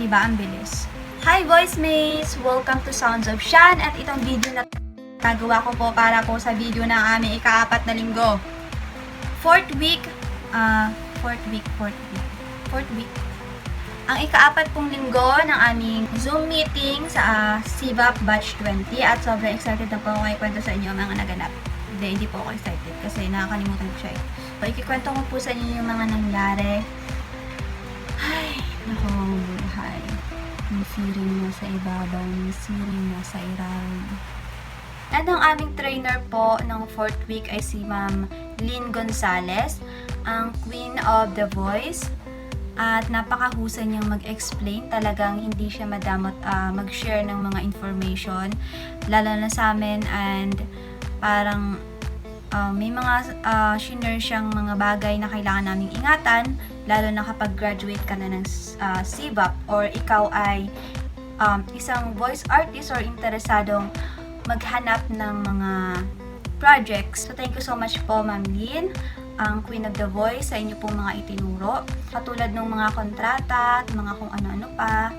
di ba ang bilis? Hi voicemates! Welcome to Sounds of Shan at itong video na nagawa ko po para po sa video ng aming ika-4 na linggo. Fourth week. Ang ika-4 pong linggo ng aming Zoom meeting sa CVAP Batch 20 at sobrang excited na po ako ikwento sa inyo ang mga naganap. Hindi po ako excited kasi nakakalimutan ko siya eh. So, ikikwento ko po sa inyo yung mga nangyari. Ay, nako, buhay. May siring na sa ibabaw, may siring na sa ilalim. At ang aming trainer po ng 4th week ay si Ma'am Lynn Gonzalez, ang Queen of the Voice. At napakahusay niyang mag-explain. Talagang hindi siya madamot mag-share ng mga information. Lalo na sa amin and parang may mga shinare siyang mga bagay na kailangan naming ingatan. Lalo na kapag graduate ka na ng CVAP or ikaw ay isang voice artist or interesadong maghanap ng mga projects. So, thank you so much po, Ma'am Lynn, ang Queen of the Voice, sa inyo pong mga itinuro. Katulad ng mga kontrata at mga kung ano-ano pa.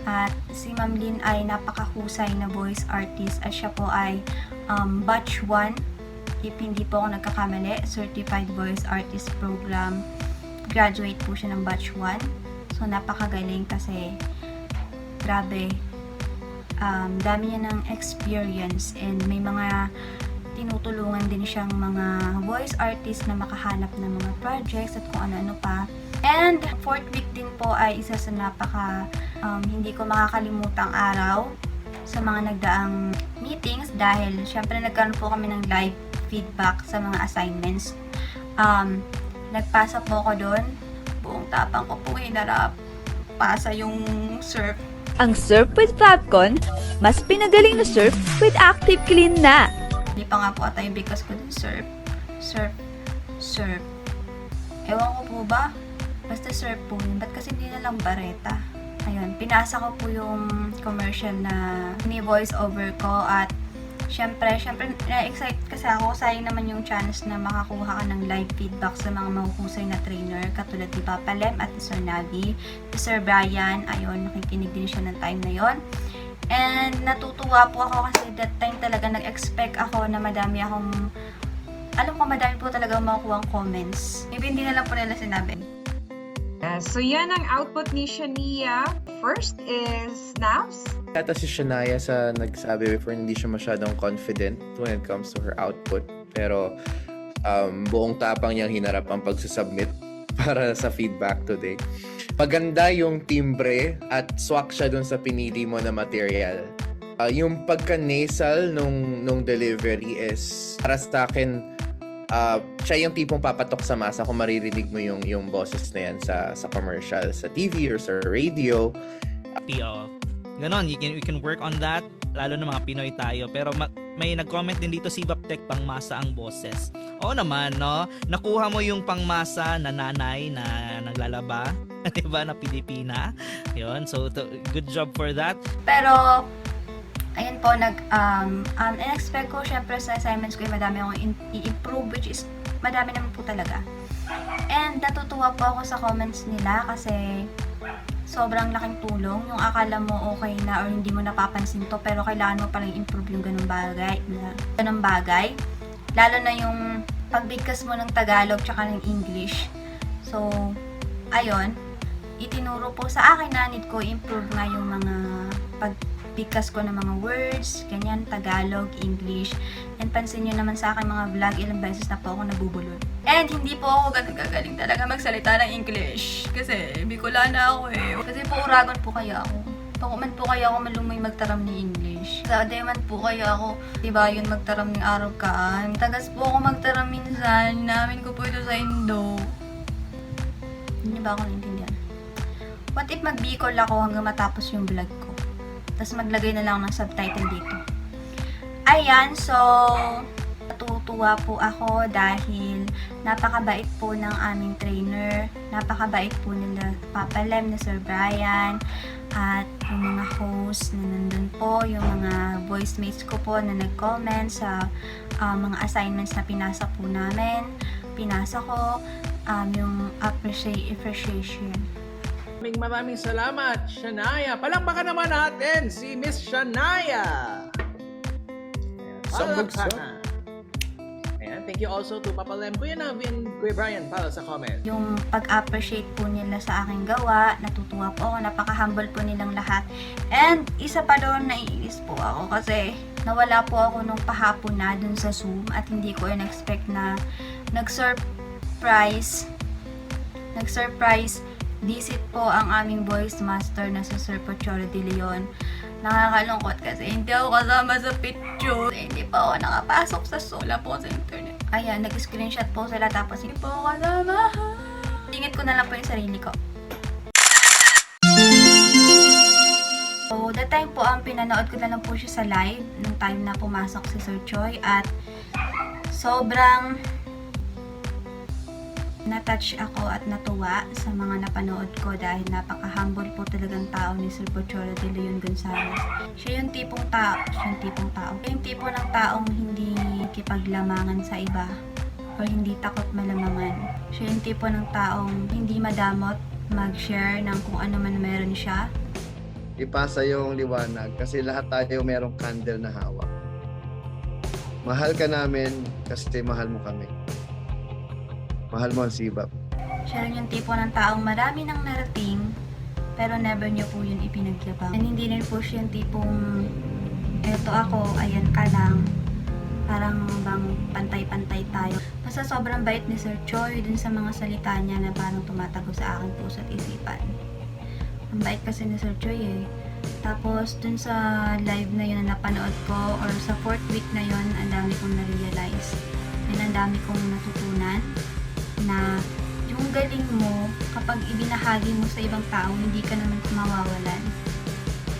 At si Ma'am Lynn ay napakahusay na voice artist at siya po ay Batch 1. If hindi po ako nagkakamali, Certified Voice Artist Program. Graduate po siya ng Batch 1. So, napakagaling kasi grabe. Dami niya ng experience and may mga tinutulungan din siyang mga voice artist na makahanap ng mga projects at kung ano-ano pa. And 4th week din po ay isa sa napaka hindi ko makakalimutang araw sa mga nagdaang meetings dahil syempre nagkaroon po kami ng live feedback sa mga assignments. Nagpasa po ako doon. Buong tapang ko po hinarap. Pasa yung surf. Ang Surf with Fabcon, mas pinagaling na surf with Active Clean na. Hindi pa nga po ata yung bigkas ko dun. Surf. Ewan ko po ba? Basta surf po yun. Ba't kasi hindi na lang bareta? Ayun, pinasa ko po yung commercial na ni-voice over ko at syempre, na-excite kasi ako. Sayang naman yung chance na makakuha ka ng live feedback sa mga mahuhusay na trainer katulad ni Papa Lem at ni Sir Navi. Si Sir Brian, ayun, nakikinig din siya ng time na yon. And natutuwa po ako kasi that time talaga nag-expect ako na madami po talaga makukuha ang comments. Maybe hindi na lang po nila sinabi. So yan ang output ni Shania. First is Snaps. Yata si Shania sa nagsabi before, hindi siya masyadong confident when it comes to her output. Pero buong tapang niyang hinarap ang pagsusubmit para sa feedback today. Maganda yung timbre at swak siya dun sa pinili mo na material. Yung pagka-nasal nung delivery is para sa akin, siya yung tipong papatok sa masa kung maririnig mo yung boses na yan sa commercial, sa TV or sa radio. Ganon, we can work on that, lalo na mga Pinoy tayo. Pero may nag-comment din dito, si Baptek, pangmasa ang boses. Oo naman, no? Nakuha mo yung pangmasa na nanay na naglalaba, diba, na Pilipina. Yun, so good job for that. Pero, ayun po, in-expect ko, syempre sa assignments ko, madami akong i-improve, which is, madami naman po talaga. And, natutuwa po ako sa comments nila kasi sobrang laking tulong. Yung akala mo okay na or hindi mo napapansin to, pero kailangan mo palang improve yung ganung bagay. Lalo na yung pagbigkas mo ng Tagalog tsaka ng English. So, ayun, itinuro po sa akin na need ko improve nga yung mga pagbigkas ko ng mga words, ganyan, Tagalog, English. And pansin nyo naman sa akin mga vlog, ilang beses na po ako nabubulol. And hindi po ako ganun gagaling talaga magsalita ng English. Kasi Bicolana ako eh. Kasi po Uragon po kaya ako. Pakuman po kaya ako malumay magtaram ng English. Sa Ademan po kaya ako, diba yun, magtaram ng araw kaan. Tagas po ako magtaram minsan. Namin ko po ito sa Indo. Hindi ba ako naintindihan? What if mag-Bicol ako hanggang matapos yung vlog ko? Tapos maglagay na lang ng subtitle dito. Ayan, so natutuwa po ako dahil napakabait po ng aming trainer, napakabait po nila Papa Lem, na Sir Brian, at yung mga host na nandun po, yung mga voice mates ko po na nag-comment sa mga assignments na pinasa po namin. Pinasa ko yung appreciation. Maraming salamat, Shania. Palakpakan naman natin si Miss Shania. Palakpakan. Ayan, thank you also to Papa Lem, Kuya Navin, Kuya Brian para sa comment. Yung pag-appreciate po nila sa aking gawa, natutuwa po ako, napaka-humble po nilang lahat. And isa pa doon, naiinis po ako kasi nawala po ako nung pahapon na dun sa Zoom at hindi ko in-expect na nag-surprise visit po ang aming voice master na si Sir Pocholo de Leon. Nakakalungkot kasi hindi ako kasama sa picture. Hindi pa ako nakapasok sa Zoom po sa internet. Ayan, nag-screenshot po sila tapos hindi po ako kasama. Tingit ko na lang po yung sarili ko. So, that time po ang pinanood ko na lang po siya sa live nung time na pumasok si Sir Choi at sobrang na-touch ako at natuwa sa mga napanood ko dahil napaka-humble po talagang tao ni Sir Pocholo de Leon Gonzales. Siya yung tipong tao. Siya yung tipo ng taong hindi kipaglamangan sa iba o hindi takot malamangan. Siya yung tipo ng taong hindi madamot mag-share ng kung ano man meron siya. Ipasa yung liwanag kasi lahat tayo merong candle na hawak. Mahal ka namin kasi mahal mo kami. Mahal mo ang Sibap. Siya rin yung tipo ng taong marami nang narating pero never niyo po yun ipinagyabang. And hindi rin po siya yung tipong eto ako, ayan ka lang. Parang bang pantay-pantay tayo. Basta sobrang bait ni Sir Choi dun sa mga salita niya na parang tumatago sa aking puso at isipan. Ang bait kasi ni Sir Choi eh. Tapos dun sa live na yun na napanood ko or sa 4th week na yun, ang dami kong na-realize. And ang dami kong natutunan na yung galing mo kapag ibinahagi mo sa ibang tao, hindi ka naman mawawalan.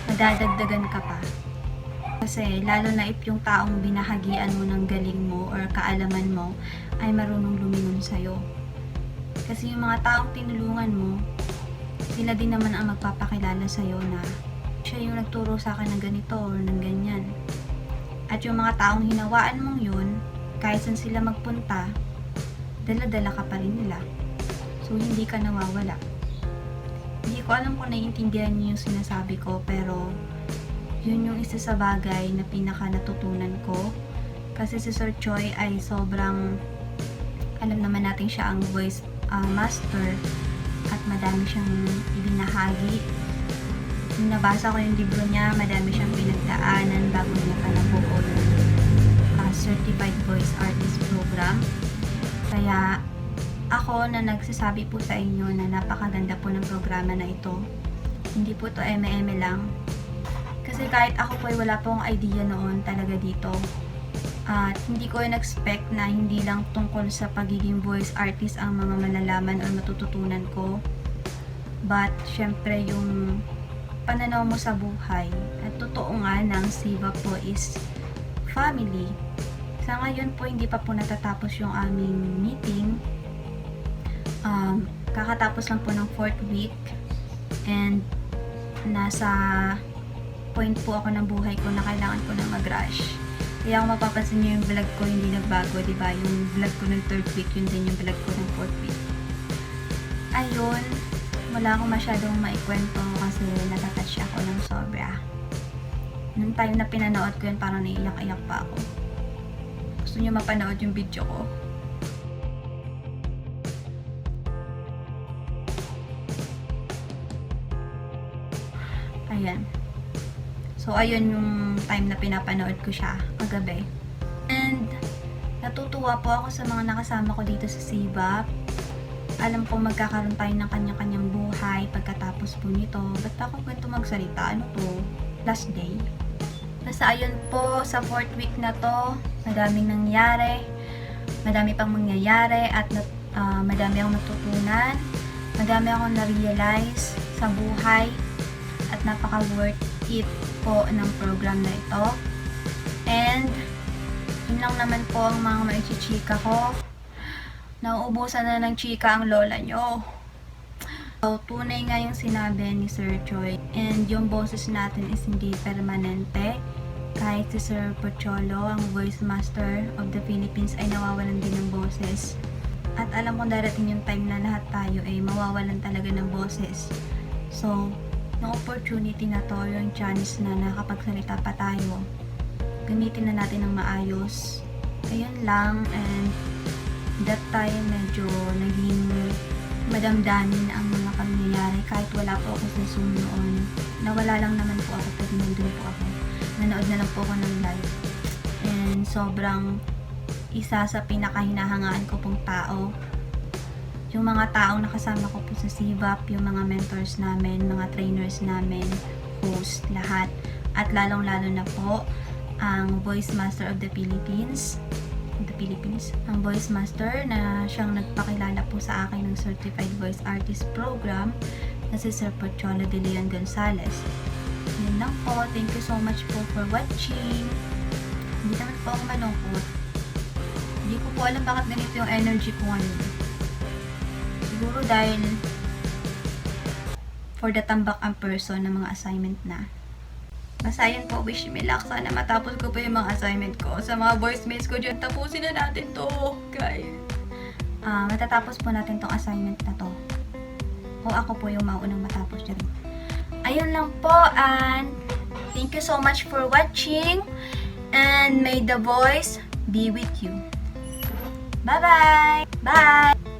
Madadagdagan ka pa. Kasi lalo na if yung taong binahagian mo ng galing mo or kaalaman mo ay marunong lumingon sa'yo. Kasi yung mga taong tinulungan mo, sila din naman ang magpapakilala sa'yo na siya yung nagturo sa akin ng ganito or ng ganyan. At yung mga taong hinawaan mong yun, kahit saan sila magpunta, dala-dala ka pa rin nila. So, hindi ka nawawala. Hindi ko alam kung naiintindihan niyo yung sinasabi ko, pero yun yung isa sa bagay na pinaka natutunan ko. Kasi si Sir Choi ay sobrang, alam naman natin siya ang voice master at madami siyang ibinahagi. Nung nabasa ko yung libro niya, madami siyang pinagdaanan bago niya pa nabuo yung Certified Voice Artist Program. Kaya ako na nagsasabi po sa inyo na napakaganda po ng programa na ito. Hindi po to eme-eme lang. Kasi kahit ako po ay wala pong idea noon talaga dito. At hindi ko in-expect na hindi lang tungkol sa pagiging voice artist ang mga malalaman o matututunan ko. But syempre yung pananaw mo sa buhay. At totoo nga ng Siva po is family. Sa ngayon po, hindi pa po natatapos yung aming meeting. Kakatapos lang po ng 4th week. And nasa point po ako ng buhay ko na kailangan ko na mag-rush. Kaya kung mapapansin nyo yung vlog ko, hindi nagbago, diba? Yung vlog ko ng 3rd week, yun din yung vlog ko ng 4th week. Ayun, wala akong masyadong maikwento kasi natatouch ako ng sobra. Nung time na pinanood ko yun, parang naiiyak-iyak pa ako. Gusto nyo mapanood yung video ko? Ayan. So, ayun yung time na pinapanood ko siya kagabi. And, natutuwa po ako sa mga nakasama ko dito sa Sibap. Alam ko magkakaroon tayo ng kanya-kanyang buhay pagkatapos po nito. Ba't ako ganito magsalita? Ano to? Last day? Basta ayun po, sa 4th week na to, madaming nangyari, madami pang mangyayari, at madami akong natutunan, madami akong na-realize sa buhay, at napaka-worth it po ng program na ito. And, yun lang naman po ang mga maichichika ko. Nauubusan na ng chika ang lola nyo. So, tunay nga yung sinabi ni Sir Choi. And yung boses natin is hindi permanente. Kahit si Sir Pocholo, ang voice master of the Philippines, ay nawawalan din ng boses. At alam kong darating yung time na lahat tayo ay mawawalan talaga ng boses. So, yung opportunity na to, yung chance na nakapagsalita pa tayo, gamitin na natin ng maayos. Ayun lang, and that time medyo naging madamdamin ang mga pangyayari kahit wala po ako sa Zoom noon. Nawala lang naman po ako pag nandun po ako. Nanood na lang po ako ng live. And sobrang isa sa pinakahinahangaan ko pong tao. Yung mga taong nakasama ko po sa CVAP, yung mga mentors namin, mga trainers namin, host, lahat. At lalong-lalo na po ang Voice Master of the Philippines. Ang Voice Master na siyang nagpakilala po sa akin ng Certified Voice Artist Program na si Sir Pocholo de Leon Gonzalez. Yun lang po. Thank you so much po for watching. Hindi naman po ako malungkot. Hindi ko po alam bakit ganito yung energy ko ngayon. Siguro dahil for the tambak ang person ng mga assignment na. Basta yun po, wish me luck. Sana matapos ko po yung mga assignment ko. Sa mga voicemails ko dyan, tapusin na natin to, guys. Matatapos po natin tong assignment na to. O ako po yung maunang matapos dyan. Ayun lang po, and thank you so much for watching. And may the voice be with you. Bye-bye! Bye!